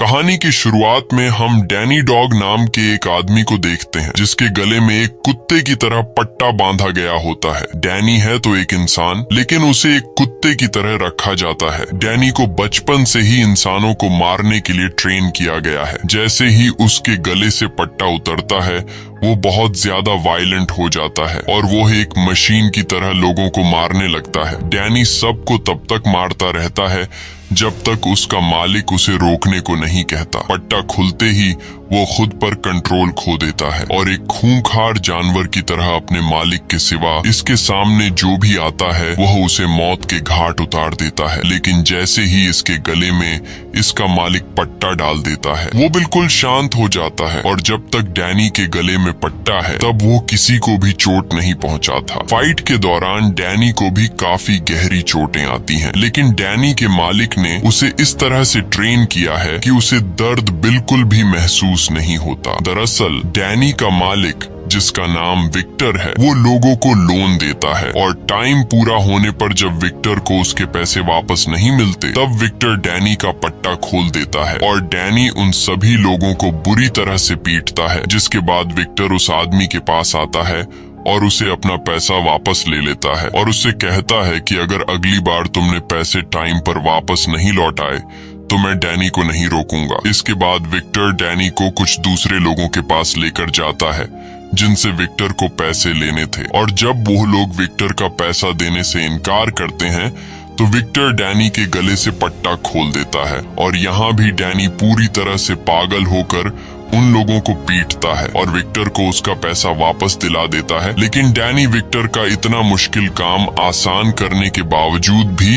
कहानी की शुरुआत में हम डैनी डॉग नाम के एक आदमी को देखते हैं जिसके गले में एक कुत्ते की तरह पट्टा बांधा गया होता है। डैनी है तो एक इंसान, लेकिन उसे एक कुत्ते की तरह रखा जाता है। डैनी को बचपन से ही इंसानों को मारने के लिए ट्रेन किया गया है। जैसे ही उसके गले से पट्टा उतरता है वो बहुत ज्यादा वायलेंट हो जाता है और वो एक मशीन की तरह लोगों को मारने लगता है। डैनी सबको तब तक मारता रहता है जब तक उसका मालिक उसे रोकने को नहीं कहता। पट्टा खुलते ही वो खुद पर कंट्रोल खो देता है और एक खूंखार जानवर की तरह अपने मालिक के सिवा इसके सामने जो भी आता है वह उसे मौत के घाट उतार देता है। लेकिन जैसे ही इसके गले में इसका मालिक पट्टा डाल देता है वो बिल्कुल शांत हो जाता है और जब तक डैनी के गले में पट्टा है तब वो किसी को भी चोट नहीं पहुंचाता। फाइट के दौरान डैनी को भी काफी गहरी चोटें आती हैं, लेकिन डैनी के मालिक ने उसे इस तरह से ट्रेन किया है कि उसे दर्द बिल्कुल भी महसूस नहीं होता। दरअसल डैनी का मालिक, जिसका नाम विक्टर है, वो लोगों को लोन देता है और टाइम पूरा होने पर जब विक्टर को उसके पैसे वापस नहीं मिलते तब विक्टर डैनी का पट्टा खोल देता है और डैनी उन सभी लोगों को बुरी तरह से पीटता है। जिसके बाद विक्टर उस आदमी के पास आता है और उसे अपना पैसा वापस ले लेता है और उससे कहता है कि अगर अगली बार तुमने पैसे टाइम पर वापस नहीं लौटाए तो मैं डैनी को नहीं रोकूंगा। इसके बाद विक्टर डैनी को कुछ दूसरे लोगों के पास लेकर जाता है जिनसे विक्टर को पैसे लेने थे, और जब वो लोग विक्टर का पैसा देने से इनकार करते हैं तो विक्टर डैनी के गले से पट्टा खोल देता है और यहाँ भी डैनी पूरी तरह से पागल होकर उन लोगों को पीटता है और विक्टर को उसका पैसा वापस दिला देता है। लेकिन डैनी विक्टर का इतना मुश्किल काम आसान करने के बावजूद भी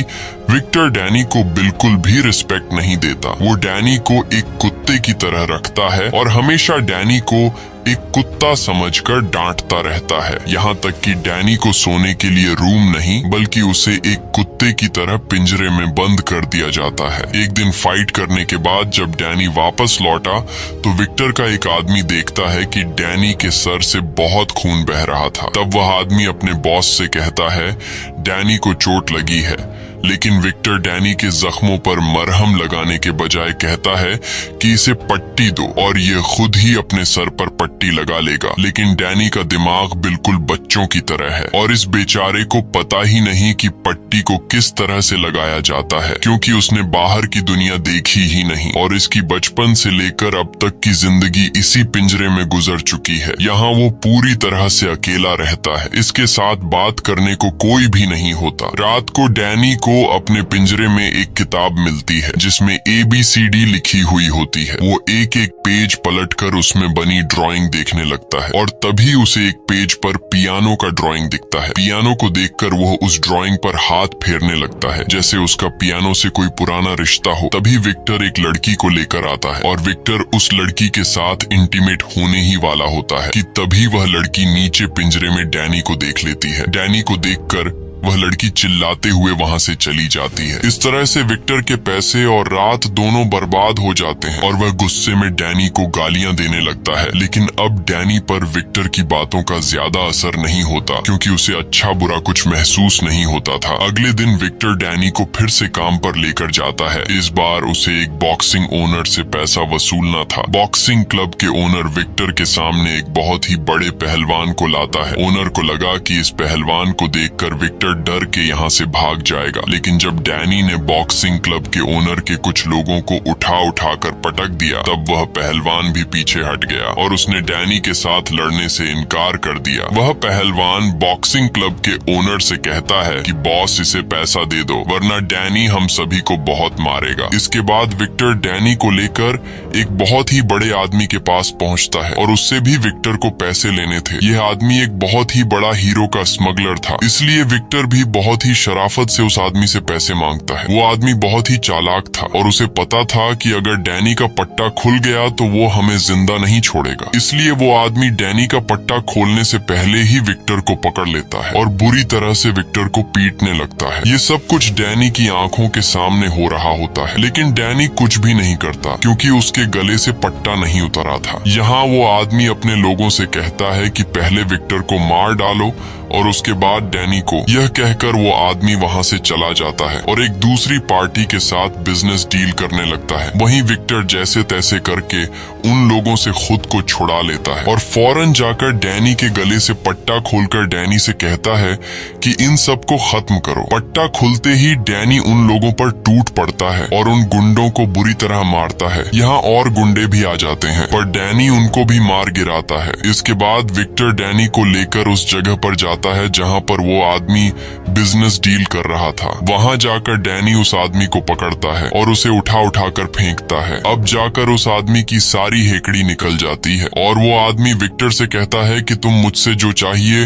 विक्टर डैनी को बिल्कुल भी रिस्पेक्ट नहीं देता। वो डैनी को एक कुत्ते की तरह रखता है और हमेशा डैनी को एक कुत्ता समझकर डांटता रहता है। यहाँ तक कि डैनी को सोने के लिए रूम नहीं बल्कि उसे एक कुत्ते की तरह पिंजरे में बंद कर दिया जाता है। एक दिन फाइट करने के बाद जब डैनी वापस लौटा तो विक्टर का एक आदमी देखता है कि डैनी के सर से बहुत खून बह रहा था। तब वह आदमी अपने बॉस से कहता है डैनी को चोट लगी है, लेकिन विक्टर डैनी के जख्मों पर मरहम लगाने के बजाय कहता है कि इसे पट्टी दो और ये खुद ही अपने सर पर पट्टी लगा लेगा। लेकिन डैनी का दिमाग बिल्कुल बच्चों की तरह है और इस बेचारे को पता ही नहीं कि पट्टी को किस तरह से लगाया जाता है, क्योंकि उसने बाहर की दुनिया देखी ही नहीं और इसकी बचपन से लेकर अब तक की जिंदगी इसी पिंजरे में गुजर चुकी है। यहाँ वो पूरी तरह से अकेला रहता है। इसके साथ बात करने को कोई भी नहीं होता। रात को डैनी को अपने पिंजरे में एक किताब मिलती है जिसमें ABCD लिखी हुई होती है। वो एक एक पेज पलटकर उसमें बनी ड्राइंग देखने लगता है और तभी उसे एक पेज पर पियानो का ड्राइंग दिखता है। पियानो को देखकर वह उस ड्राइंग पर हाथ फेरने लगता है जैसे उसका पियानो से कोई पुराना रिश्ता हो। तभी विक्टर एक लड़की को लेकर आता है और विक्टर उस लड़की के साथ इंटीमेट होने ही वाला होता है कि तभी वह लड़की नीचे पिंजरे में डैनी को देख लेती है। डैनी को देखकर वह लड़की चिल्लाते हुए वहां से चली जाती है। इस तरह से विक्टर के पैसे और रात दोनों बर्बाद हो जाते हैं और वह गुस्से में डैनी को गालियां देने लगता है। लेकिन अब डैनी पर विक्टर की बातों का ज्यादा असर नहीं होता क्योंकि उसे अच्छा बुरा कुछ महसूस नहीं होता था। अगले दिन विक्टर डैनी को फिर से काम पर लेकर जाता है। इस बार उसे एक बॉक्सिंग ओनर से पैसा वसूलना था। बॉक्सिंग क्लब के ओनर विक्टर के सामने एक बहुत ही बड़े पहलवान को लाता है। ओनर को लगा कि इस पहलवान को देखकर विक्टर डर के यहाँ से भाग जाएगा, लेकिन जब डैनी ने बॉक्सिंग क्लब के ओनर के कुछ लोगों को उठा कर पटक दिया तब वह पहलवान भी पीछे हट गया और उसने डैनी के साथ लड़ने से इनकार कर दिया। वह पहलवान बॉक्सिंग क्लब के ओनर से कहता है कि बॉस इसे पैसा दे दो वरना डैनी हम सभी को बहुत मारेगा। इसके बाद विक्टर डैनी को लेकर एक बहुत ही बड़े आदमी के पास पहुँचता है और उससे भी विक्टर को पैसे लेने थे। यह आदमी एक बहुत ही बड़ा हीरो का स्मगलर था, इसलिए विक्टर भी बहुत ही शराफत से उस आदमी से पैसे मांगता है। वो आदमी बहुत ही चालाक था और उसे पता था कि अगर डैनी का पट्टा खुल गया तो वो हमें जिंदा नहीं छोड़ेगा। इसलिए वो आदमी डैनी का पट्टा खोलने से पहले ही विक्टर को पकड़ लेता है और बुरी तरह से विक्टर को पीटने लगता है। ये सब कुछ डैनी की आंखों के सामने हो रहा होता है, लेकिन डैनी कुछ भी नहीं करता क्योंकि उसके गले से पट्टा नहीं उतरा था। यहाँ वो आदमी अपने लोगों से कहता है कि पहले विक्टर को मार डालो और उसके बाद डैनी को। यह कहकर वो आदमी वहाँ से चला जाता है और एक दूसरी पार्टी के साथ बिजनेस डील करने लगता है। वहीं विक्टर जैसे तैसे करके उन लोगों से खुद को छुड़ा लेता है और फौरन जाकर डैनी के गले से पट्टा खोलकर डैनी से कहता है कि इन सबको खत्म करो। पट्टा खुलते ही डैनी उन लोगों पर टूट पड़ता है और उन गुंडों को बुरी तरह मारता है। यहाँ और गुंडे भी आ जाते हैं पर डैनी उनको भी मार गिराता है। इसके बाद विक्टर डैनी को लेकर उस जगह पर जाता है जहाँ पर वो आदमी बिजनेस डील कर रहा था। वहाँ जाकर डैनी उस आदमी को पकड़ता है और उसे उठा कर फेंकता है। अब जाकर उस आदमी की सारी हेकड़ी निकल जाती है और वो आदमी विक्टर से कहता है कि तुम मुझसे जो चाहिए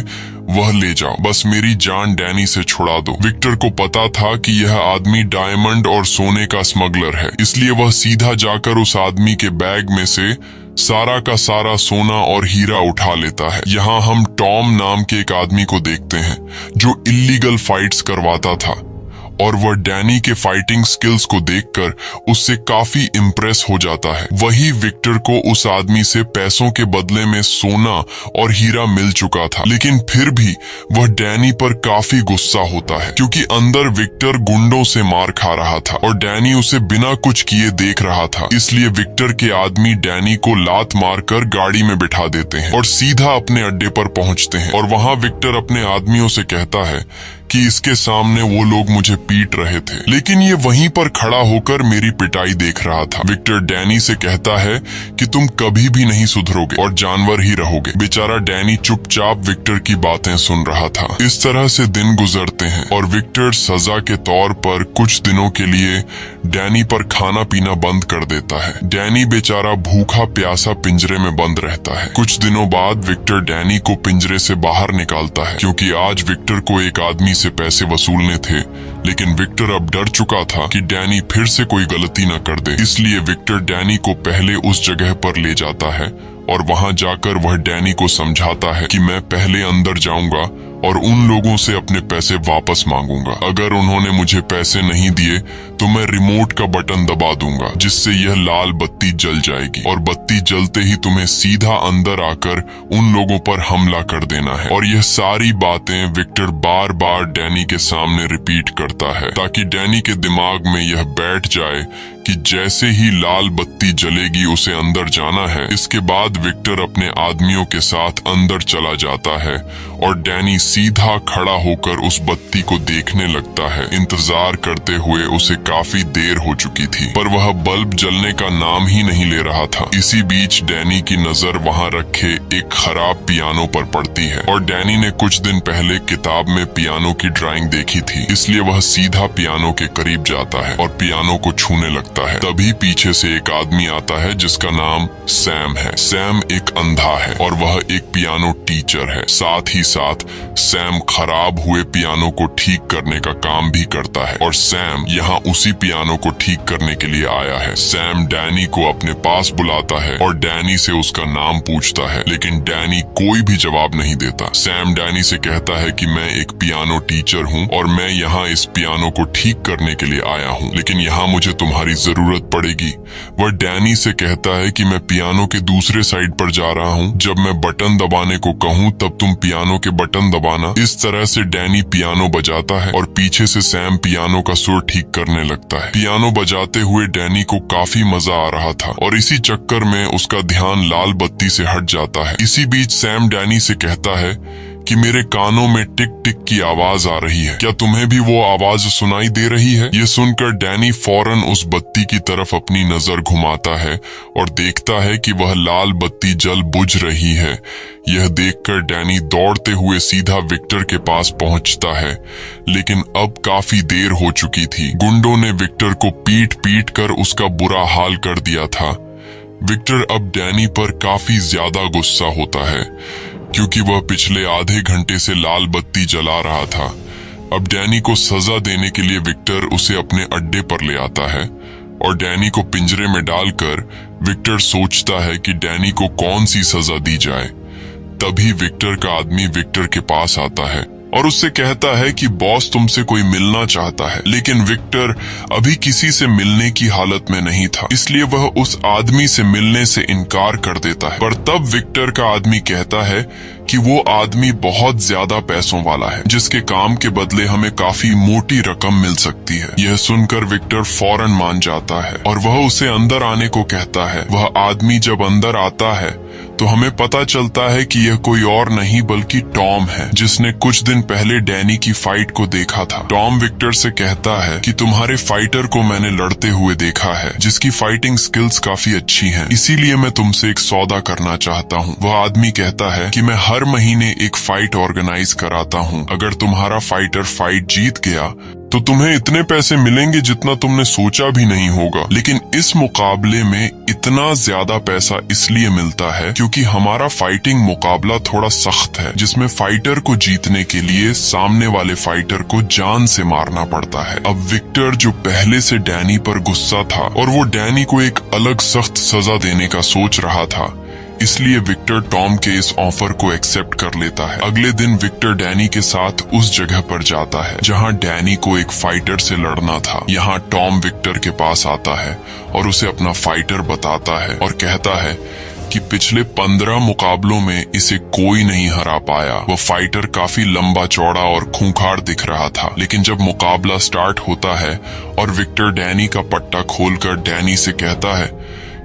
वह ले जाओ, बस मेरी जान डैनी से छुड़ा दो। विक्टर को पता था कि यह आदमी डायमंड और सोने का स्मगलर है, इसलिए वह सीधा जाकर उस आदमी के बैग में से सारा का सारा सोना और हीरा उठा लेता है। यहाँ हम टॉम नाम के एक आदमी को देखते हैं जो इल्लीगल फाइट्स करवाता था और वह डैनी के फाइटिंग स्किल्स को देखकर उससे काफी इम्प्रेस हो जाता है। वही विक्टर को उस आदमी से पैसों के बदले में सोना और हीरा मिल चुका था, लेकिन फिर भी वह डैनी पर काफी गुस्सा होता है क्योंकि अंदर विक्टर गुंडों से मार खा रहा था और डैनी उसे बिना कुछ किए देख रहा था। इसलिए विक्टर के आदमी डैनी को लात मारकर गाड़ी में बिठा देते हैं और सीधा अपने अड्डे पर पहुंचते हैं और वहां विक्टर अपने आदमियों से कहता है कि इसके सामने वो लोग मुझे पीट रहे थे, लेकिन ये वहीं पर खड़ा होकर मेरी पिटाई देख रहा था। विक्टर डैनी से कहता है कि तुम कभी भी नहीं सुधरोगे और जानवर ही रहोगे। बेचारा डैनी चुपचाप विक्टर की बातें सुन रहा था। इस तरह से दिन गुजरते हैं और विक्टर सजा के तौर पर कुछ दिनों के लिए डैनी पर खाना पीना बंद कर देता है। डैनी बेचारा भूखा प्यासा पिंजरे में बंद रहता है। कुछ दिनों बाद विक्टर डैनी को पिंजरे से बाहर निकालता है क्योंकि आज विक्टर को एक आदमी से पैसे वसूलने थे, लेकिन विक्टर अब डर चुका था कि डैनी फिर से कोई गलती न कर दे। इसलिए विक्टर डैनी को पहले उस जगह पर ले जाता है और वहां जाकर वह डैनी को समझाता है कि मैं पहले अंदर जाऊंगा और उन लोगों से अपने पैसे वापस मांगूंगा। अगर उन्होंने मुझे पैसे नहीं दिए तो मैं रिमोट का बटन दबा दूंगा जिससे यह लाल बत्ती जल जाएगी और बत्ती जलते ही तुम्हें सीधा अंदर आकर उन लोगों पर हमला कर देना है। और यह सारी बातें विक्टर बार बार डैनी के सामने रिपीट करता है ताकि डैनी के दिमाग में यह बैठ जाए कि जैसे ही लाल बत्ती जलेगी उसे अंदर जाना है। इसके बाद विक्टर अपने आदमियों के साथ अंदर चला जाता है और डैनी सीधा खड़ा होकर उस बत्ती को देखने लगता है। इंतजार करते हुए उसे काफी देर हो चुकी थी पर वह बल्ब जलने का नाम ही नहीं ले रहा था। इसी बीच डैनी की नजर वहां रखे एक खराब पियानो पर पड़ती है और डैनी ने कुछ दिन पहले किताब में पियानो की ड्राइंग देखी थी, इसलिए वह सीधा पियानो के करीब जाता है और पियानो को छूने लगता है। तभी पीछे से एक आदमी आता है जिसका नाम सैम है। सैम एक अंधा है और वह एक पियानो टीचर है। साथ ही साथ सैम खराब हुए पियानो को ठीक करने का काम भी करता है और सैम यहाँ उसी पियानो को ठीक करने के लिए आया है। सैम डैनी को अपने पास बुलाता है और डैनी से उसका नाम पूछता है, लेकिन डैनी कोई भी जवाब नहीं देता। सैम डैनी से कहता है कि मैं एक पियानो टीचर हूँ और मैं यहाँ इस पियानो को ठीक करने के लिए आया हूँ, लेकिन यहाँ मुझे तुम्हारी जरूरत पड़ेगी। वह डैनी से कहता है कि मैं पियानो के दूसरे साइड पर जा रहा हूँ, जब मैं बटन दबाने को कहूँ तब तुम पियानो के बटन दबाना। इस तरह से डैनी पियानो बजाता है और पीछे से सैम पियानो का सुर ठीक करने लगता है। पियानो बजाते हुए डैनी को काफी मजा आ रहा था और इसी चक्कर में उसका ध्यान लाल बत्ती से हट जाता है। इसी बीच सैम डैनी से कहता है कि मेरे कानों में टिक टिक की आवाज आ रही है, क्या तुम्हें भी वो आवाज सुनाई दे रही है? ये सुनकर डैनी फौरन उस बत्ती की तरफ अपनी नजर घुमाता है और देखता है कि वह लाल बत्ती जल बुझ रही है। यह देखकर डैनी दौड़ते हुए सीधा विक्टर के पास पहुंचता है, लेकिन अब काफी देर हो चुकी थी। गुंडों ने विक्टर को पीट पीट कर उसका बुरा हाल कर दिया था। विक्टर अब डैनी पर काफी ज्यादा गुस्सा होता है क्योंकि वह पिछले आधे घंटे से लाल बत्ती जला रहा था। अब डैनी को सजा देने के लिए विक्टर उसे अपने अड्डे पर ले आता है और डैनी को पिंजरे में डालकर विक्टर सोचता है कि डैनी को कौन सी सजा दी जाए। तभी विक्टर का आदमी विक्टर के पास आता है और उससे कहता है कि बॉस तुमसे कोई मिलना चाहता है, लेकिन विक्टर अभी किसी से मिलने की हालत में नहीं था, इसलिए वह उस आदमी से मिलने से इनकार कर देता है। पर तब विक्टर का आदमी कहता है कि वो आदमी बहुत ज्यादा पैसों वाला है, जिसके काम के बदले हमें काफी मोटी रकम मिल सकती है। यह सुनकर विक्टर फौरन मान जाता है और वह उसे अंदर आने को कहता है। वह आदमी जब अंदर आता है तो हमें पता चलता है कि यह कोई और नहीं बल्कि टॉम है, जिसने कुछ दिन पहले डैनी की फाइट को देखा था। टॉम विक्टर से कहता है कि तुम्हारे फाइटर को मैंने लड़ते हुए देखा है, जिसकी फाइटिंग स्किल्स काफी अच्छी हैं, इसीलिए मैं तुमसे एक सौदा करना चाहता हूँ। वह आदमी कहता है कि मैं हर महीने एक फाइट ऑर्गेनाइज कराता हूँ। अगर तुम्हारा फाइटर फाइट जीत गया तो तुम्हें इतने पैसे मिलेंगे जितना तुमने सोचा भी नहीं होगा। लेकिन इस मुकाबले में इतना ज्यादा पैसा इसलिए मिलता है क्योंकि हमारा फाइटिंग मुकाबला थोड़ा सख्त है, जिसमें फाइटर को जीतने के लिए सामने वाले फाइटर को जान से मारना पड़ता है। अब विक्टर, जो पहले से डैनी पर गुस्सा था और वो डैनी को एक अलग सख्त सजा देने का सोच रहा था, इसलिए विक्टर टॉम के इस ऑफर को एक्सेप्ट कर लेता है। अगले दिन विक्टर डैनी के साथ उस जगह पर जाता है जहां डैनी को एक फाइटर से लड़ना था। यहाँ टॉम विक्टर के पास आता है और उसे अपना फाइटर बताता है और कहता है कि पिछले 15 मुकाबलों में इसे कोई नहीं हरा पाया। वह फाइटर काफी लंबा चौड़ा और खूंखार दिख रहा था, लेकिन जब मुकाबला स्टार्ट होता है और विक्टर डैनी का पट्टा खोलकर डैनी से कहता है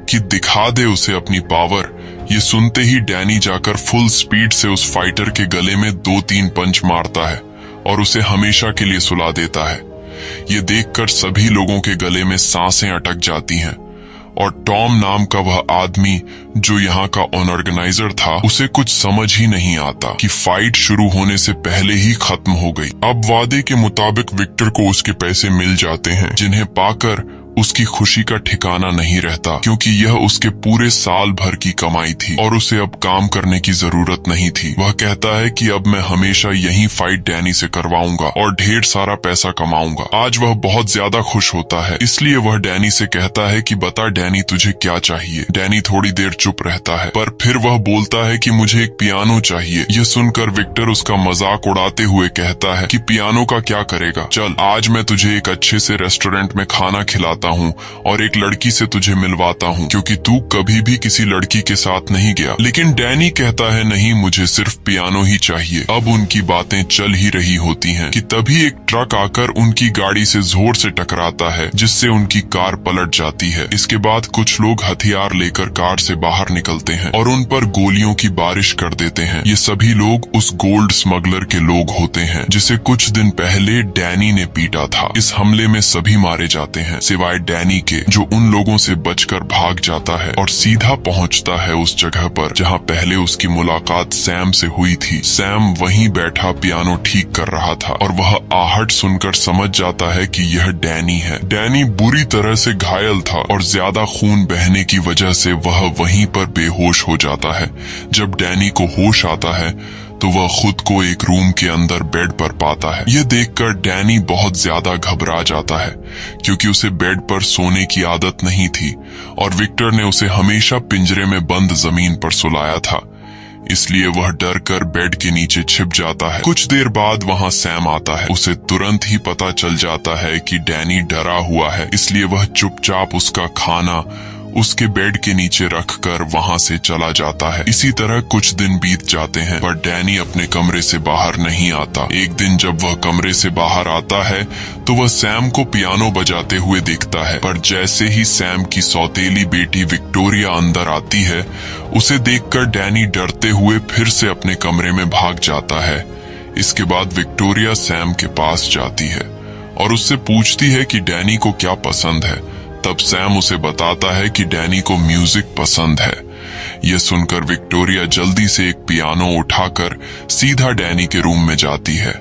कि दिखा दे उसे अपनी पावर, ये सुनते ही डैनी जाकर फुल स्पीड से उस फाइटर के गले में 2-3 पंच मारता है और उसे हमेशा के लिए सुला देता है। ये देखकर सभी लोगों के गले में सांसें अटक जाती हैं और टॉम नाम का वह आदमी, जो यहाँ का ऑर्गेनाइजर था, उसे कुछ समझ ही नहीं आता कि फाइट शुरू होने से पहले ही खत्म हो गई। अब वादे के मुताबिक विक्टर को उसके पैसे मिल जाते हैं, जिन्हें पाकर उसकी खुशी का ठिकाना नहीं रहता, क्योंकि यह उसके पूरे साल भर की कमाई थी और उसे अब काम करने की जरूरत नहीं थी। वह कहता है कि अब मैं हमेशा यही फाइट डैनी से करवाऊंगा और ढेर सारा पैसा कमाऊंगा। आज वह बहुत ज्यादा खुश होता है, इसलिए वह डैनी से कहता है कि बता डैनी, तुझे क्या चाहिए। डैनी थोड़ी देर चुप रहता है, पर फिर वह बोलता है कि मुझे एक पियानो चाहिए। यह सुनकर विक्टर उसका मजाक उड़ाते हुए कहता है कि पियानो का क्या करेगा, चल आज मैं तुझे एक अच्छे से रेस्टोरेंट में खाना खिलाता हूँ और एक लड़की से तुझे मिलवाता हूँ, क्योंकि तू कभी भी किसी लड़की के साथ नहीं गया। लेकिन डैनी कहता है नहीं, मुझे सिर्फ पियानो ही चाहिए। अब उनकी बातें चल ही रही होती हैं कि तभी एक ट्रक आकर उनकी गाड़ी से जोर से टकराता है, जिससे उनकी कार पलट जाती है। इसके बाद कुछ लोग हथियार लेकर कार से बाहर निकलते हैं और उन पर गोलियों की बारिश कर देते हैं। ये सभी लोग उस गोल्ड स्मगलर के लोग होते हैं, जिसे कुछ दिन पहले डैनी ने पीटा था। इस हमले में सभी मारे जाते हैं सिवाय डैनी के, जो उन लोगों से बचकर भाग जाता है और सीधा पहुंचता है उस जगह पर जहां पहले उसकी मुलाकात सैम से हुई थी। सैम वहीं बैठा पियानो ठीक कर रहा था और वह आहट सुनकर समझ जाता है कि यह डैनी है। डैनी बुरी तरह से घायल था और ज्यादा खून बहने की वजह से वह वहीं पर बेहोश हो जाता है। जब डैनी को होश आता है तो वह खुद को एक रूम के अंदर बेड पर पाता है। यह देखकर डैनी बहुत ज्यादा घबरा जाता है, क्योंकि उसे बेड पर सोने की आदत नहीं थी और विक्टर ने उसे हमेशा पिंजरे में बंद जमीन पर सुलाया था, इसलिए वह डर कर बेड के नीचे छिप जाता है। कुछ देर बाद वहां सैम आता है। उसे तुरंत ही पता चल जाता है कि डैनी डरा हुआ है, इसलिए वह चुपचाप उसका खाना उसके बेड के नीचे रखकर वहां से चला जाता है। इसी तरह कुछ दिन बीत जाते हैं, पर डैनी अपने कमरे से बाहर नहीं आता। एक दिन जब वह कमरे से बाहर आता है तो वह सैम को पियानो बजाते हुए देखता है, पर जैसे ही सैम की सौतेली बेटी विक्टोरिया अंदर आती है, उसे देखकर डैनी डरते हुए फिर से अपने कमरे में भाग जाता है। इसके बाद विक्टोरिया सैम के पास जाती है और उससे पूछती है कि डैनी को क्या पसंद है। तब सैम उसे बताता है कि डैनी को म्यूजिक पसंद है। यह सुनकर विक्टोरिया जल्दी से एक पियानो उठाकर सीधा डैनी के रूम में जाती है।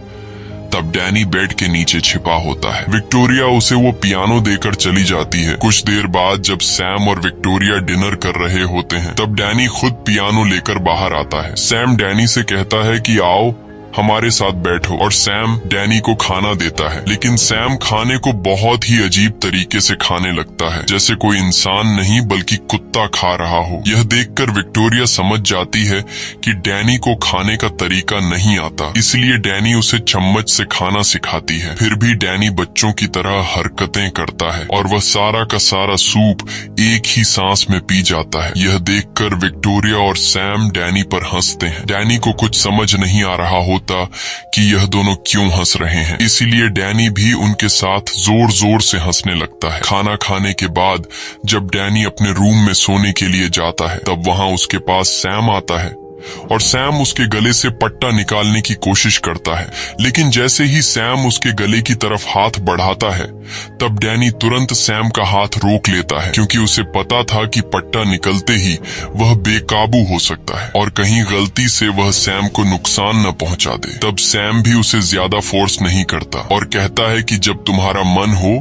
तब डैनी बेड के नीचे छिपा होता है। विक्टोरिया उसे वो पियानो देकर चली जाती है। कुछ देर बाद जब सैम और विक्टोरिया डिनर कर रहे होते हैं, तब डैनी खुद पियानो लेकर बाहर आता है। सैम डैनी से कहता है कि आओ हमारे साथ बैठो। और सैम डैनी को खाना देता है, लेकिन सैम खाने को बहुत ही अजीब तरीके से खाने लगता है, जैसे कोई इंसान नहीं बल्कि कुत्ता खा रहा हो। यह देखकर विक्टोरिया समझ जाती है कि डैनी को खाने का तरीका नहीं आता, इसलिए डैनी उसे चम्मच से खाना सिखाती है। फिर भी डैनी बच्चों की तरह हरकतें करता है और वह सारा का सारा सूप एक ही सांस में पी जाता है। यह देखकर विक्टोरिया और सैम डैनी पर हंसते हैं। डैनी को कुछ समझ नहीं आ रहा होता कि यह दोनों क्यों हंस रहे हैं, इसीलिए डैनी भी उनके साथ जोर जोर से हंसने लगता है। खाना खाने के बाद जब डैनी अपने रूम में सोने के लिए जाता है, तब वहां उसके पास सैम आता है और सैम उसके गले से पट्टा निकालने की कोशिश करता है। लेकिन जैसे ही सैम उसके गले की तरफ हाथ बढ़ाता है, तब डैनी तुरंत सैम का हाथ रोक लेता है, क्योंकि उसे पता था कि पट्टा निकलते ही वह बेकाबू हो सकता है और कहीं गलती से वह सैम को नुकसान न पहुंचा दे। तब सैम भी उसे ज्यादा फोर्स नहीं करता और कहता है कि जब तुम्हारा मन हो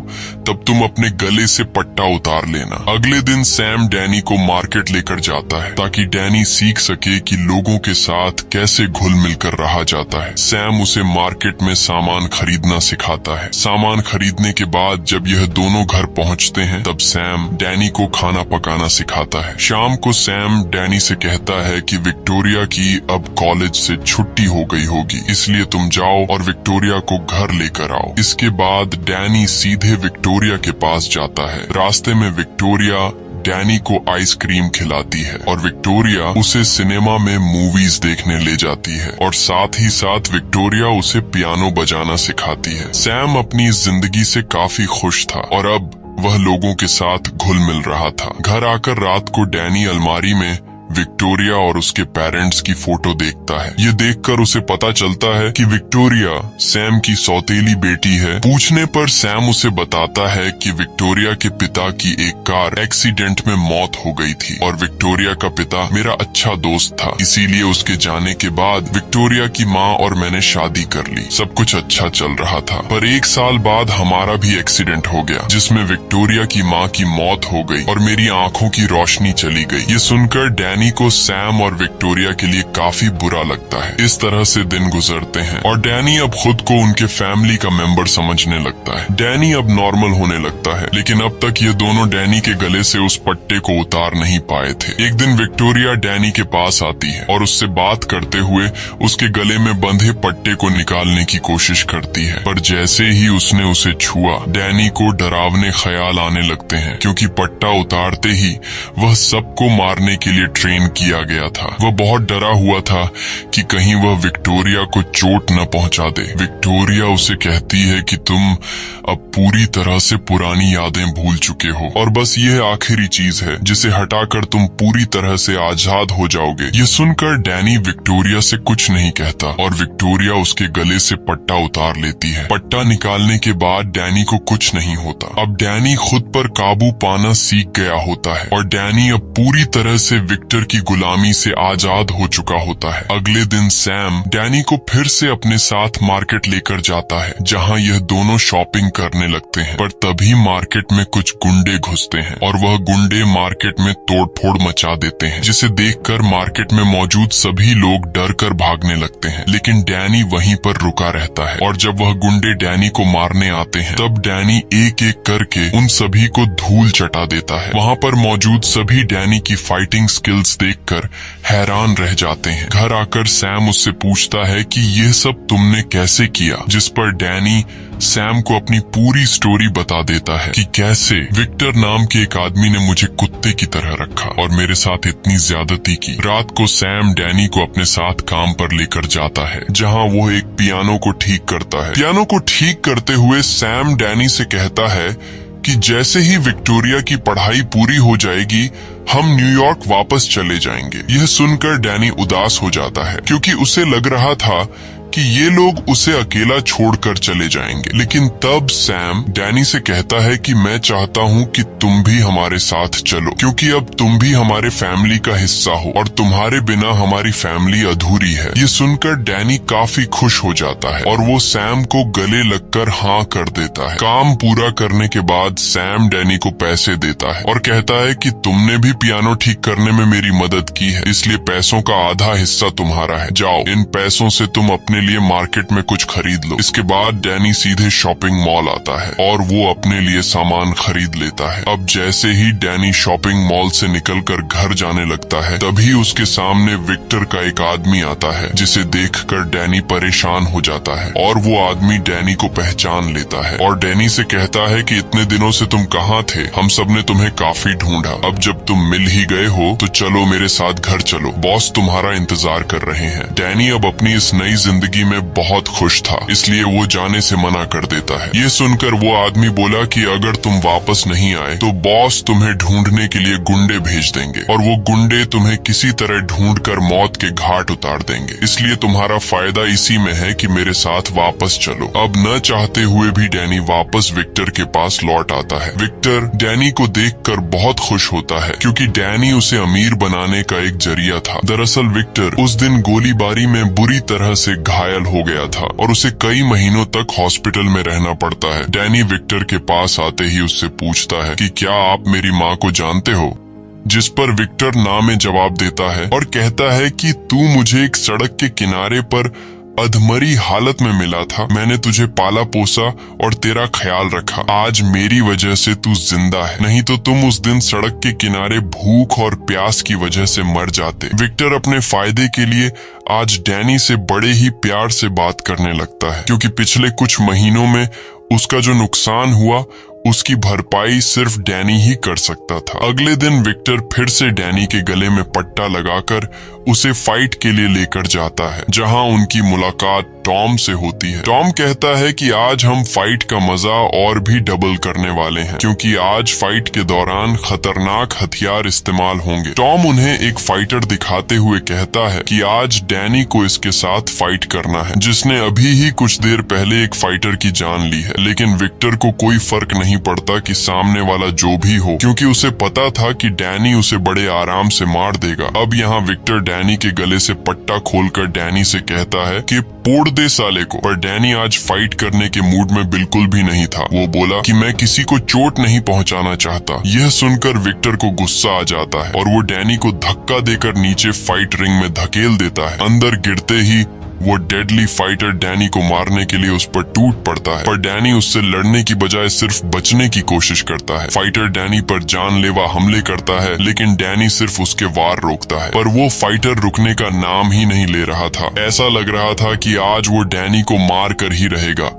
तब तुम अपने गले से पट्टा उतार लेना। अगले दिन सैम डैनी को मार्केट लेकर जाता है ताकि डैनी सीख सके कि लोगों के साथ कैसे घुल मिलकर रहा जाता है। सैम उसे मार्केट में सामान खरीदना सिखाता है। सामान खरीदने के बाद जब यह दोनों घर पहुंचते हैं, तब सैम डैनी को खाना पकाना सिखाता है। शाम को सैम डैनी से कहता है कि विक्टोरिया की अब कॉलेज से छुट्टी हो गई होगी, इसलिए तुम जाओ और विक्टोरिया को घर लेकर आओ। इसके बाद डैनी सीधे विक्टोरिया के पास जाता है। रास्ते में विक्टोरिया डैनी को आइसक्रीम खिलाती है और विक्टोरिया उसे सिनेमा में मूवीज देखने ले जाती है और साथ ही साथ विक्टोरिया उसे पियानो बजाना सिखाती है। सैम अपनी इस जिंदगी से काफी खुश था और अब वह लोगों के साथ घुल मिल रहा था। घर आकर रात को डैनी अलमारी में विक्टोरिया और उसके पेरेंट्स की फोटो देखता है। ये देखकर उसे पता चलता है कि विक्टोरिया सैम की सौतेली बेटी है। पूछने पर सैम उसे बताता है कि विक्टोरिया के पिता की एक कार एक्सीडेंट में मौत हो गई थी और विक्टोरिया का पिता मेरा अच्छा दोस्त था, इसीलिए उसके जाने के बाद विक्टोरिया की माँ और मैंने शादी कर ली। सब कुछ अच्छा चल रहा था, पर 1 साल बाद हमारा भी एक्सीडेंट हो गया, जिसमें विक्टोरिया की माँ की मौत हो गई और मेरी आंखों की रोशनी चली गई। ये सुनकर डैनी को सैम और विक्टोरिया के लिए काफी बुरा लगता है। इस तरह से दिन गुजरते हैं और डैनी अब खुद को उनके फैमिली का मेंबर समझने लगता है। डैनी अब नॉर्मल होने लगता है, लेकिन अब तक ये दोनों डैनी के गले से उस पट्टे को उतार नहीं पाए थे। एक दिन विक्टोरिया डैनी के पास आती है और उससे बात करते हुए उसके गले में बंधे पट्टे को निकालने की कोशिश करती है, पर जैसे ही उसने उसे छुआ, डैनी को डरावने ख्याल आने लगते हैं, क्योंकि पट्टा उतारते ही वह सबको मारने के लिए ट्रेन किया गया था। वह बहुत डरा हुआ था कि कहीं वह विक्टोरिया को चोट न पहुंचा दे। विक्टोरिया उसे कहती है कि तुम अब पूरी तरह से पुरानी यादें भूल चुके हो और बस यह आखिरी चीज है जिसे हटाकर तुम पूरी तरह से आजाद हो जाओगे। ये सुनकर डैनी विक्टोरिया से कुछ नहीं कहता और विक्टोरिया उसके गले से पट्टा उतार लेती है। पट्टा निकालने के बाद डैनी को कुछ नहीं होता। अब डैनी खुद पर काबू पाना सीख गया होता है और डैनी अब पूरी तरह से विक्टर की गुलामी से आजाद हो चुका होता है। अगले दिन सैम डैनी को फिर से अपने साथ मार्केट लेकर जाता है, जहां यह दोनों शॉपिंग करने लगते हैं। पर तभी मार्केट में कुछ गुंडे घुसते हैं और वह गुंडे मार्केट में तोड़फोड़ मचा देते हैं, जिसे देखकर मार्केट में मौजूद सभी लोग डर कर भागने लगते हैं। लेकिन डैनी वहीं पर रुका रहता है और जब वह गुंडे डैनी को मारने आते हैं, तब डैनी एक एक करके उन सभी को धूल चटा देता है। वहाँ पर मौजूद सभी डैनी की फाइटिंग स्किल्स देखकर हैरान रह जाते हैं। घर आकर सैम उससे पूछता है कि यह सब तुमने कैसे किया, जिस पर डैनी सैम को अपनी पूरी स्टोरी बता देता है कि कैसे विक्टर नाम के एक आदमी ने मुझे कुत्ते की तरह रखा और मेरे साथ इतनी ज्यादती की। रात को सैम डैनी को अपने साथ काम पर लेकर जाता है, जहां वो एक पियानो को ठीक करता है। पियानो को ठीक करते हुए सैम डैनी से कहता है कि जैसे ही विक्टोरिया की पढ़ाई पूरी हो जाएगी, हम न्यूयॉर्क वापस चले जाएंगे। यह सुनकर डैनी उदास हो जाता है, क्योंकि उसे लग रहा था कि ये लोग उसे अकेला छोड़कर चले जाएंगे। लेकिन तब सैम डैनी से कहता है कि मैं चाहता हूँ कि तुम भी हमारे साथ चलो, क्योंकि अब तुम भी हमारे फैमिली का हिस्सा हो और तुम्हारे बिना हमारी फैमिली अधूरी है। ये सुनकर डैनी काफी खुश हो जाता है और वो सैम को गले लगकर हाँ कर देता है। काम पूरा करने के बाद सैम डैनी को पैसे देता है और कहता है कि तुमने भी पियानो ठीक करने में मेरी मदद की है, इसलिए पैसों का आधा हिस्सा तुम्हारा है। जाओ, इन पैसों से तुम अपने अपने लिए मार्केट में कुछ खरीद लो। इसके बाद डैनी सीधे शॉपिंग मॉल आता है और वो अपने लिए सामान खरीद लेता है। अब जैसे ही डैनी शॉपिंग मॉल से निकलकर घर जाने लगता है, तभी उसके सामने विक्टर का एक आदमी आता है, जिसे देखकर डैनी परेशान हो जाता है और वो आदमी डैनी को पहचान लेता है और डैनी से कहता है कि इतने दिनों से तुम कहाँ थे, हम सब ने तुम्हें काफी ढूंढा। अब जब तुम मिल ही गए हो तो चलो मेरे साथ घर चलो, बॉस तुम्हारा इंतजार कर रहे हैं। डैनी अब अपनी इस नई जिंदगी में बहुत खुश था, इसलिए वो जाने से मना कर देता है। ये सुनकर वो आदमी बोला कि अगर तुम वापस नहीं आए तो बॉस तुम्हें ढूंढने के लिए गुंडे भेज देंगे और वो गुंडे तुम्हें किसी तरह ढूंढकर मौत के घाट उतार देंगे, इसलिए तुम्हारा फायदा इसी में है कि मेरे साथ वापस चलो। अब न चाहते हुए भी डैनी वापस विक्टर के पास लौट आता है। विक्टर डैनी को देखकर बहुत खुश होता है क्योंकि डैनी उसे अमीर बनाने का एक जरिया था। दरअसल विक्टर उस दिन गोलीबारी में बुरी तरह से घायल हो गया था और उसे कई महीनों तक हॉस्पिटल में रहना पड़ता है। डैनी विक्टर के पास आते ही उससे पूछता है कि क्या आप मेरी माँ को जानते हो, जिस पर विक्टर ना में जवाब देता है और कहता है कि तू मुझे एक सड़क के किनारे पर अधमरी हालत में मिला था, मैंने तुझे पाला पोसा और तेरा ख्याल रखा, आज मेरी वजह से तू जिंदा है, नहीं तो तुम उस दिन सड़क के किनारे भूख और प्यास की वजह से मर जाते। विक्टर अपने फायदे के लिए आज डैनी से बड़े ही प्यार से बात करने लगता है क्योंकि पिछले कुछ महीनों में उसका जो नुकसान हुआ उसकी भरपाई सिर्फ डैनी ही कर सकता था। अगले दिन विक्टर फिर से डैनी के गले में पट्टा लगाकर उसे फाइट के लिए लेकर जाता है, जहां उनकी मुलाकात टॉम से होती है। टॉम कहता है कि आज हम फाइट का मजा और भी डबल करने वाले हैं क्योंकि आज फाइट के दौरान खतरनाक हथियार इस्तेमाल होंगे। टॉम उन्हें एक फाइटर दिखाते हुए कहता है कि आज डैनी को इसके साथ फाइट करना है, जिसने अभी ही कुछ देर पहले एक फाइटर की जान ली है। लेकिन विक्टर को कोई फर्क नहीं पड़ता कि सामने वाला जो भी हो, क्योंकि उसे पता था कि डैनी उसे बड़े आराम से मार देगा। अब यहाँ विक्टर डैनी के गले से पट्टा खोलकर डैनी से कहता है कि पोड़ दे साले को, पर डैनी आज फाइट करने के मूड में बिल्कुल भी नहीं था। वो बोला कि मैं किसी को चोट नहीं पहुंचाना चाहता। यह सुनकर विक्टर को गुस्सा आ जाता है और वो डैनी को धक्का देकर नीचे फाइट रिंग में धकेल देता है। अंदर गिरते ही वो डेडली फाइटर डैनी को मारने के लिए उस पर टूट पड़ता है, पर डैनी उससे लड़ने की बजाय सिर्फ बचने की कोशिश करता है। फाइटर डैनी पर जानलेवा हमले करता है, लेकिन डैनी सिर्फ उसके वार रोकता है, पर वो फाइटर रुकने का नाम ही नहीं ले रहा था। ऐसा लग रहा था कि आज वो डैनी को मार कर ही रहेगा।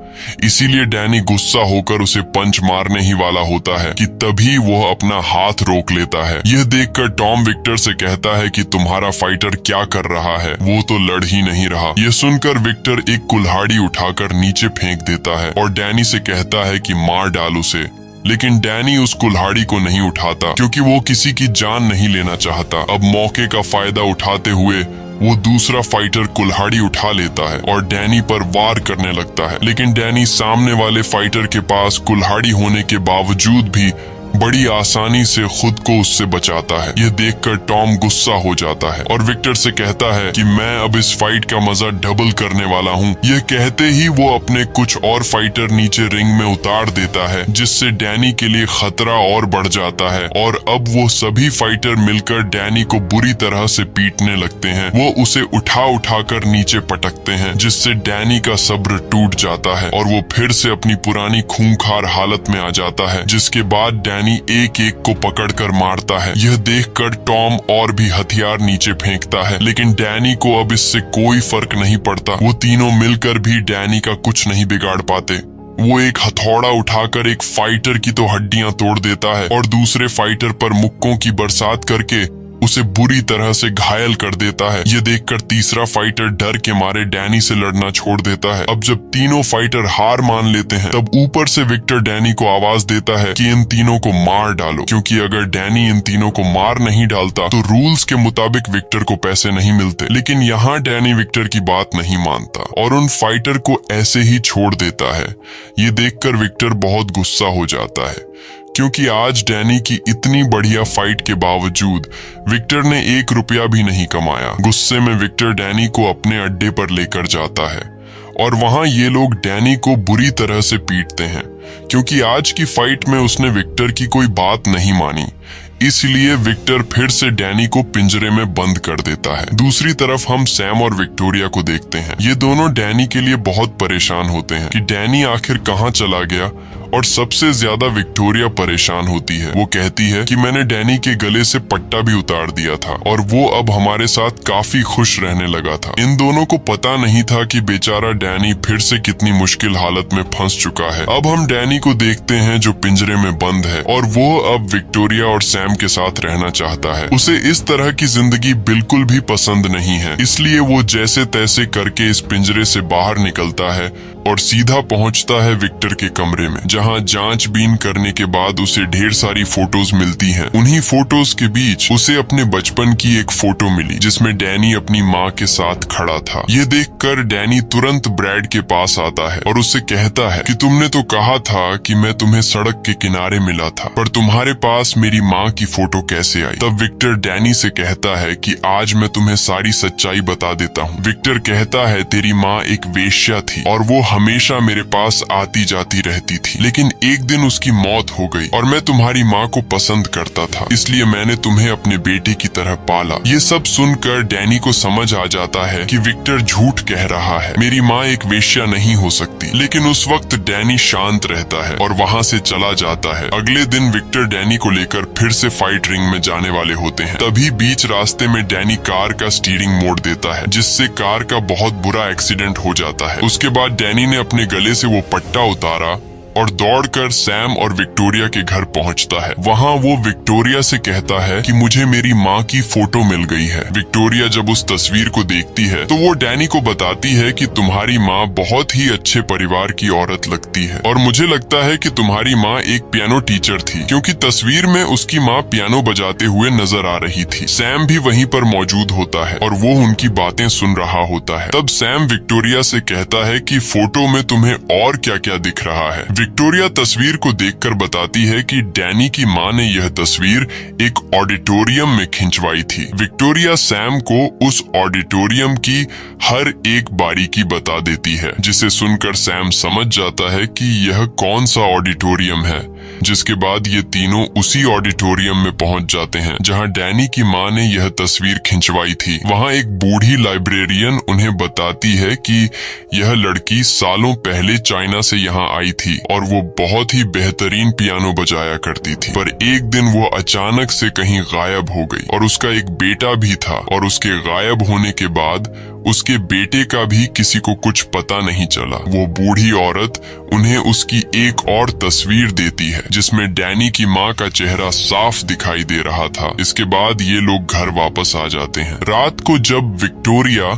इसीलिए डैनी गुस्सा होकर उसे पंच मारने ही वाला होता है कि तभी वो अपना हाथ रोक लेता है। यह देखकर टॉम विक्टर से कहता है कि तुम्हारा फाइटर क्या कर रहा है, वो तो लड़ ही नहीं रहा। यह सुनकर विक्टर एक कुल्हाड़ी उठाकर नीचे फेंक देता है और डैनी से कहता है कि मार डाल उसे। लेकिन डैनी उस कुल्हाड़ी को नहीं उठाता क्योंकि वो किसी की जान नहीं लेना चाहता। अब मौके का फायदा उठाते हुए वो दूसरा फाइटर कुल्हाड़ी उठा लेता है और डैनी पर वार करने लगता है, लेकिन डैनी सामने वाले फाइटर के पास कुल्हाड़ी होने के बावजूद भी बड़ी आसानी से खुद को उससे बचाता है। यह देखकर टॉम गुस्सा हो जाता है और विक्टर से कहता है कि मैं अब इस फाइट का मजा डबल करने वाला हूँ। यह कहते ही वो अपने कुछ और फाइटर नीचे रिंग में उतार देता है, जिससे डैनी के लिए खतरा और बढ़ जाता है और अब वो सभी फाइटर मिलकर डैनी को बुरी तरह से पीटने लगते हैं। वो उसे उठा कर नीचे पटकते हैं, जिससे डैनी का सब्र टूट जाता है और वो फिर से अपनी पुरानी खूंखार हालत में आ जाता है, जिसके बाद डैनी एक एक को पकड़कर मारता है। यह देखकर टॉम और भी हथियार नीचे फेंकता है, लेकिन डैनी को अब इससे कोई फर्क नहीं पड़ता। वो तीनों मिलकर भी डैनी का कुछ नहीं बिगाड़ पाते। वो एक हथौड़ा उठाकर एक फाइटर की तो हड्डियां तोड़ देता है और दूसरे फाइटर पर मुक्कों की बरसात करके उसे बुरी तरह से घायल कर देता है। ये देखकर तीसरा फाइटर डर के मारे डैनी से लड़ना छोड़ देता है। अब जब तीनों फाइटर हार मान लेते हैं, तब ऊपर से विक्टर डैनी को आवाज देता है कि इन तीनों को मार डालो, क्योंकि अगर डैनी इन तीनों को मार नहीं डालता तो रूल्स के मुताबिक विक्टर को पैसे नहीं मिलते। लेकिन यहाँ डैनी विक्टर की बात नहीं मानता और उन फाइटर को ऐसे ही छोड़ देता है। ये देखकर विक्टर बहुत गुस्सा हो जाता है, क्योंकि आज डैनी की इतनी बढ़िया फाइट के बावजूद विक्टर ने 1 रुपया भी नहीं कमाया। गुस्से में विक्टर डैनी को अपने अड्डे पर लेकर जाता है और वहां ये लोग डैनी को बुरी तरह से पीटते हैं, क्योंकि आज की फाइट में उसने विक्टर की कोई बात नहीं मानी। इसलिए विक्टर फिर से डैनी को पिंजरे में बंद कर देता है। दूसरी तरफ हम सैम और विक्टोरिया को देखते हैं। ये दोनों डैनी के लिए बहुत परेशान होते हैं कि डैनी आखिर कहाँ चला गया, और सबसे ज्यादा विक्टोरिया परेशान होती है। वो कहती है कि मैंने डैनी के गले से पट्टा भी उतार दिया था और वो अब हमारे साथ काफी खुश रहने लगा था। इन दोनों को पता नहीं था कि बेचारा डैनी फिर से कितनी मुश्किल हालत में फंस चुका है। अब हम डैनी को देखते हैं जो पिंजरे में बंद है और वो अब विक्टोरिया और सैम के साथ रहना चाहता है। उसे इस तरह की जिंदगी बिल्कुल भी पसंद नहीं है, इसलिए वो जैसे तैसे करके इस पिंजरे से बाहर निकलता है और सीधा पहुंचता है विक्टर के कमरे में, जहां जांचबीन करने के बाद उसे ढेर सारी फोटोज मिलती हैं। उन्हीं फोटोज के बीच उसे अपने बचपन की एक फोटो मिली जिसमें डैनी अपनी माँ के साथ खड़ा था। ये देखकर डैनी तुरंत ब्रैड के पास आता है और उससे कहता है कि तुमने तो कहा था कि मैं तुम्हें सड़क के किनारे मिला था, पर तुम्हारे पास मेरी माँ की फोटो कैसे आई? तब विक्टर डैनी से कहता है कि आज मैं तुम्हें सारी सच्चाई बता देता हूँ। विक्टर कहता है तेरी माँ एक वेश्या थी और वो हमेशा मेरे पास आती जाती रहती थी, लेकिन एक दिन उसकी मौत हो गई और मैं तुम्हारी माँ को पसंद करता था, इसलिए मैंने तुम्हें अपने बेटे की तरह पाला। ये सब सुनकर डैनी को समझ आ जाता है कि विक्टर झूठ कह रहा है, मेरी माँ एक वेश्या नहीं हो सकती। लेकिन उस वक्त डैनी शांत रहता है और वहाँ से चला जाता है। अगले दिन विक्टर डैनी को लेकर फिर से फाइट रिंग में जाने वाले होते हैं। तभी बीच रास्ते में डैनी कार का स्टीयरिंग मोड़ देता है, जिससे कार का बहुत बुरा एक्सीडेंट हो जाता है। उसके बाद डैनी ने अपने गले से वो पट्टा उतारा और दौड़कर सैम और विक्टोरिया के घर पहुंचता है। वहां वो विक्टोरिया से कहता है कि मुझे मेरी माँ की फोटो मिल गई है। विक्टोरिया जब उस तस्वीर को देखती है तो वो डैनी को बताती है कि तुम्हारी माँ बहुत ही अच्छे परिवार की औरत लगती है और मुझे लगता है कि तुम्हारी माँ एक पियानो टीचर थी, क्योंकि तस्वीर में उसकी माँ पियानो बजाते हुए नजर आ रही थी। सैम भी वहीं पर मौजूद होता है और वो उनकी बातें सुन रहा होता है। तब सैम विक्टोरिया से कहता है कि फोटो में तुम्हें और क्या क्या दिख रहा है? विक्टोरिया तस्वीर को देखकर बताती है कि डैनी की माँ ने यह तस्वीर एक ऑडिटोरियम में खिंचवाई थी। विक्टोरिया सैम को उस ऑडिटोरियम की हर एक बारीकी बता देती है, जिसे सुनकर सैम समझ जाता है कि यह कौन सा ऑडिटोरियम है। जिसके बाद ये तीनों उसी ऑडिटोरियम में पहुंच जाते हैं जहां डैनी की माँ ने यह तस्वीर खिंचवाई थी। वहां एक बूढ़ी लाइब्रेरियन उन्हें बताती है कि यह लड़की सालों पहले चाइना से यहाँ आई थी और वो बहुत ही बेहतरीन पियानो बजाया करती थी, पर एक दिन वो अचानक से कहीं गायब हो गई और उसका एक बेटा भी था और उसके गायब होने के बाद उसके बेटे का भी किसी को कुछ पता नहीं चला। वो बूढ़ी औरत उन्हें उसकी एक और तस्वीर देती है जिसमें डैनी की माँ का चेहरा साफ दिखाई दे रहा था। इसके बाद ये लोग घर वापस आ जाते हैं। रात को जब विक्टोरिया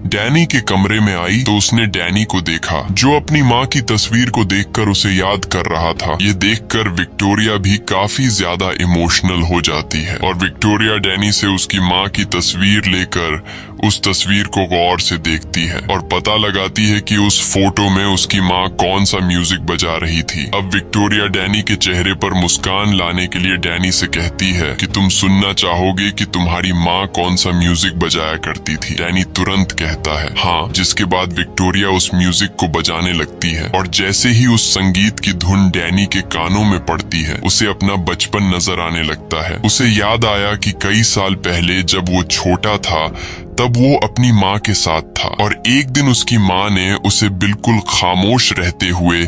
डैनी के कमरे में आई तो उसने डैनी को देखा जो अपनी माँ की तस्वीर को देखकर उसे याद कर रहा था। ये देखकर विक्टोरिया भी काफी ज्यादा इमोशनल हो जाती है और विक्टोरिया डैनी से उसकी माँ की तस्वीर लेकर उस तस्वीर को गौर से देखती है और पता लगाती है कि उस फोटो में उसकी माँ कौन सा म्यूजिक बजा रही थी। अब विक्टोरिया डैनी के चेहरे पर मुस्कान लाने के लिए डैनी से कहती है कि तुम सुनना चाहोगे कि तुम्हारी माँ कौन सा म्यूजिक बजाया करती थी? डैनी तुरंत कहता है हाँ, जिसके बाद विक्टोरिया उस म्यूजिक को बजाने लगती है और जैसे ही उस संगीत की धुन डैनी के कानों में पड़ती है उसे अपना बचपन नजर आने लगता है। उसे याद आया कि कई साल पहले जब वो छोटा था तब वो अपनी माँ के साथ था और एक दिन उसकी माँ ने उसे बिल्कुल खामोश रहते हुए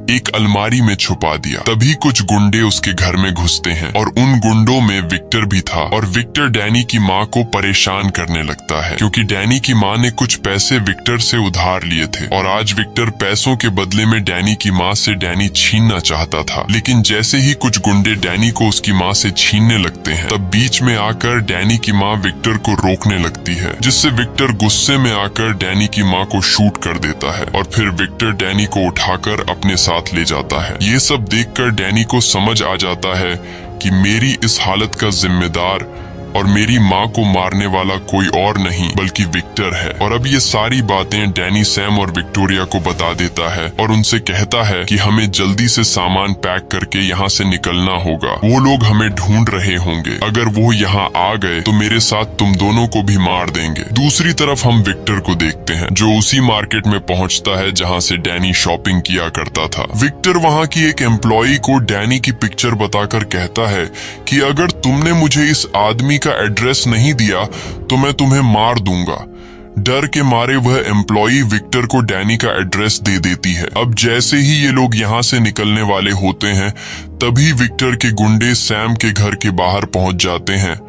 एक अलमारी में छुपा दिया। तभी कुछ गुंडे उसके घर में घुसते हैं और उन गुंडों में विक्टर भी था और विक्टर डैनी की माँ को परेशान करने लगता है क्योंकि डैनी की माँ ने कुछ पैसे विक्टर से उधार लिए थे और आज विक्टर पैसों के बदले में डैनी की माँ से डैनी छीनना चाहता था। लेकिन जैसे ही कुछ गुंडे डैनी को उसकी माँ से छीनने लगते हैं तब बीच में आकर डैनी की माँ विक्टर को रोकने लगती है, जिससे विक्टर गुस्से में आकर डैनी की माँ को शूट कर देता है और फिर विक्टर डैनी को उठाकर अपने साथ ले जाता है। ये सब देखकर डैनी को समझ आ जाता है कि मेरी इस हालत का जिम्मेदार और मेरी माँ को मारने वाला कोई और नहीं बल्कि विक्टर है। और अब ये सारी बातें डैनी सैम और विक्टोरिया को बता देता है और उनसे कहता है कि हमें जल्दी से सामान पैक करके यहाँ से निकलना होगा। वो लोग हमें ढूंढ रहे होंगे, अगर वो यहाँ आ गए तो मेरे साथ तुम दोनों को भी मार देंगे। दूसरी तरफ हम विक्टर को देखते हैं जो उसी मार्केट में पहुँचता है जहाँ से डैनी शॉपिंग किया करता था। विक्टर वहाँ की एक एम्प्लॉई को डैनी की पिक्चर बताकर कहता है कि अगर तुमने मुझे इस आदमी का एड्रेस नहीं दिया तो मैं तुम्हें मार दूंगा। डर के मारे वह एम्प्लॉई विक्टर को डैनी का एड्रेस दे देती है। अब जैसे ही ये लोग यहाँ से निकलने वाले होते हैं तभी विक्टर के गुंडे सैम के घर के बाहर पहुंच जाते हैं।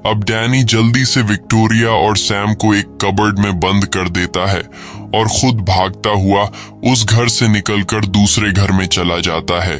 अब डैनी जल्दी से विक्टोरिया और सैम को एक कबर्ड में बंद कर देता है और खुद भागता हुआ उस घर से निकलकर दूसरे घर में चला जाता है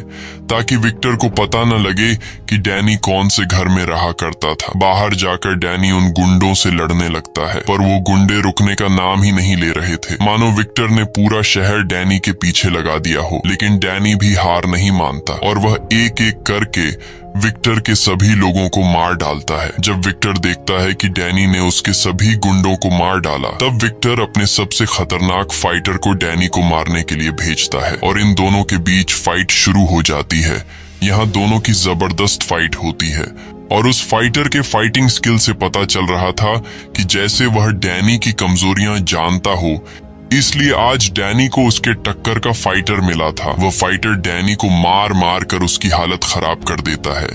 ताकि विक्टर को पता न लगे कि डैनी कौन से घर में रहा करता था। बाहर जाकर डैनी उन गुंडों से लड़ने लगता है पर वो गुंडे रुकने का नाम ही नहीं ले रहे थे, मानो विक्टर ने पूरा शहर डैनी के पीछे लगा दिया हो। लेकिन डैनी भी हार नहीं मानता और वह एक एक करके विक्टर के सभी लोगों को मार डालता है। जब विक्टर देखता है कि डैनी ने उसके सभी गुंडों को मार डाला तब विक्टर अपने सबसे खतरनाक फाइटर को डैनी को मारने के लिए भेजता है और इन दोनों के बीच फाइट शुरू हो जाती है। यहाँ दोनों की जबरदस्त फाइट होती है और उस फाइटर के फाइटिंग स्किल से पता चल रहा था कि जैसे वह डैनी की कमजोरियां जानता हो, इसलिए आज डैनी को उसके टक्कर का फाइटर मिला था। वह फाइटर डैनी को मार मार कर उसकी हालत खराब कर देता है।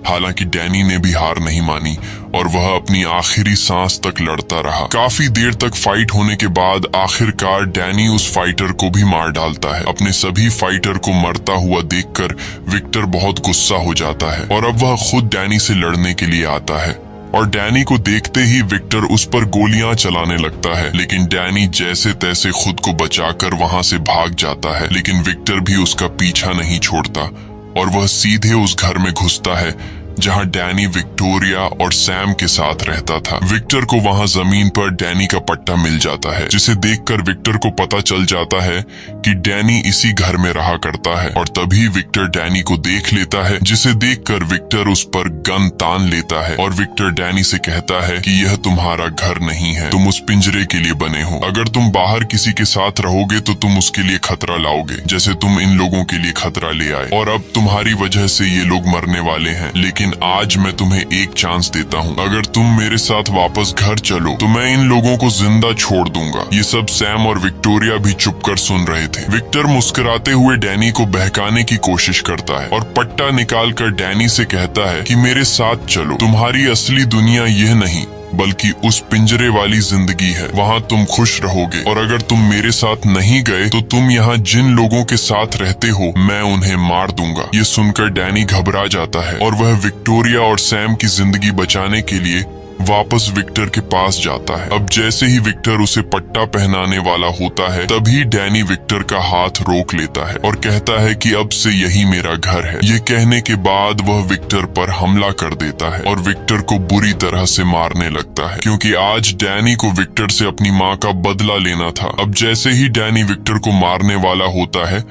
हालांकि डैनी ने भी हार नहीं मानी और वह अपनी आखिरी सांस तक लड़ता रहा। काफी देर तक फाइट होने के बाद आखिरकार डैनी उस फाइटर को भी मार डालता है। अपने सभी फाइटर को मरता हुआ देखकर विक्टर बहुत गुस्सा हो जाता है और अब वह खुद डैनी से लड़ने के लिए आता है और डैनी को देखते ही विक्टर उस पर गोलियां चलाने लगता है। लेकिन डैनी जैसे तैसे खुद को बचाकर वहां से भाग जाता है। लेकिन विक्टर भी उसका पीछा नहीं छोड़ता और वह सीधे उस घर में घुसता है जहां डैनी विक्टोरिया और सैम के साथ रहता था। विक्टर को वहां जमीन पर डैनी का पट्टा मिल जाता है जिसे देखकर विक्टर को पता चल जाता है कि डैनी इसी घर में रहा करता है और तभी विक्टर डैनी को देख लेता है जिसे देखकर विक्टर उस पर गन तान लेता है और विक्टर डैनी से कहता है कि यह तुम्हारा घर नहीं है, तुम उस पिंजरे के लिए बने हो। अगर तुम बाहर किसी के साथ रहोगे तो तुम उसके लिए खतरा लाओगे जैसे तुम इन लोगों के लिए खतरा ले आए और अब तुम्हारी वजह से ये लोग मरने वाले हैं। लेकिन आज मैं तुम्हें एक चांस देता हूँ, अगर तुम मेरे साथ वापस घर चलो तो मैं इन लोगों को जिंदा छोड़ दूंगा। ये सब सैम और विक्टोरिया भी चुपकर सुन रहे थे। विक्टर मुस्कुराते हुए डैनी को बहकाने की कोशिश करता है और पट्टा निकालकर डैनी से कहता है कि मेरे साथ चलो, तुम्हारी असली दुनिया यह नहीं बल्कि उस पिंजरे वाली जिंदगी है, वहाँ तुम खुश रहोगे और अगर तुम मेरे साथ नहीं गए तो तुम यहाँ जिन लोगों के साथ रहते हो मैं उन्हें मार दूंगा। ये सुनकर डैनी घबरा जाता है और वह विक्टोरिया और सैम की जिंदगी बचाने के लिए वापस विक्टर के पास जाता है। अब जैसे ही विक्टर उसे पट्टा पहनाने वाला होता है तभी डैनी विक्टर का हाथ रोक लेता है और कहता है कि अब से यही मेरा घर है। ये कहने के बाद वह विक्टर पर हमला कर देता है और विक्टर को बुरी तरह से मारने लगता है क्योंकि आज डैनी को विक्टर से अपनी माँ का बदला लेना था। अब जैसे ही डैनी विक्टर को मारने वाला होता है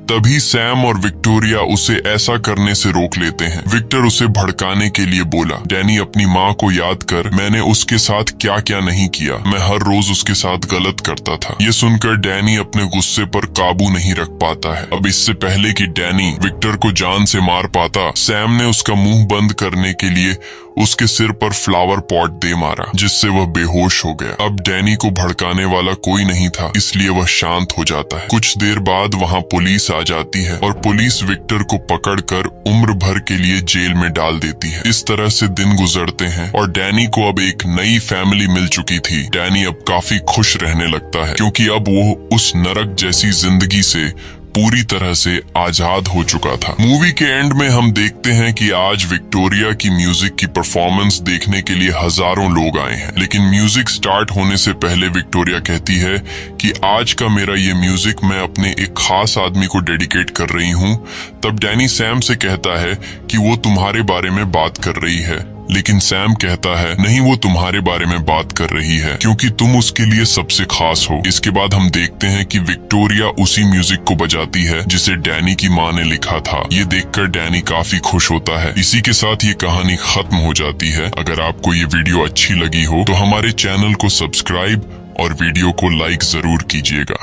तभी सैम और विक्टोरिया उसे ऐसा करने से रोक लेते हैं। विक्टर उसे भड़काने के लिए बोला, डैनी अपनी माँ को याद कर, मैंने उसके साथ क्या क्या नहीं किया, मैं हर रोज उसके साथ गलत करता था। ये सुनकर डैनी अपने गुस्से पर काबू नहीं रख पाता है। अब इससे पहले कि डैनी विक्टर को जान से मार पाता, सैम ने उसका मुंह बंद करने के लिए उसके सिर पर फ्लावर पॉट दे मारा जिससे वह बेहोश हो गया। अब डैनी को भड़काने वाला कोई नहीं था इसलिए वह शांत हो जाता है। कुछ देर बाद वहां पुलिस आ जाती है और पुलिस विक्टर को पकड़कर उम्र भर के लिए जेल में डाल देती है। इस तरह से दिन गुजरते हैं और डैनी को अब एक नई फैमिली मिल चुकी थी। डैनी अब काफी खुश रहने लगता है क्योंकि अब वो उस नरक जैसी जिंदगी से पूरी तरह से आजाद हो चुका था। मूवी के एंड में हम देखते हैं कि आज विक्टोरिया की म्यूजिक की परफॉर्मेंस देखने के लिए हजारों लोग आए हैं। लेकिन म्यूजिक स्टार्ट होने से पहले विक्टोरिया कहती है कि आज का मेरा ये म्यूजिक मैं अपने एक खास आदमी को डेडिकेट कर रही हूँ। तब डैनी सैम से कहता है कि वो तुम्हारे बारे में बात कर रही है। लेकिन सैम कहता है नहीं, वो तुम्हारे बारे में बात कर रही है क्योंकि तुम उसके लिए सबसे खास हो। इसके बाद हम देखते हैं कि विक्टोरिया उसी म्यूजिक को बजाती है जिसे डैनी की माँ ने लिखा था। ये देखकर डैनी काफी खुश होता है। इसी के साथ ये कहानी खत्म हो जाती है। अगर आपको ये वीडियो अच्छी लगी हो तो हमारे चैनल को सब्सक्राइब और वीडियो को लाइक जरूर कीजिएगा।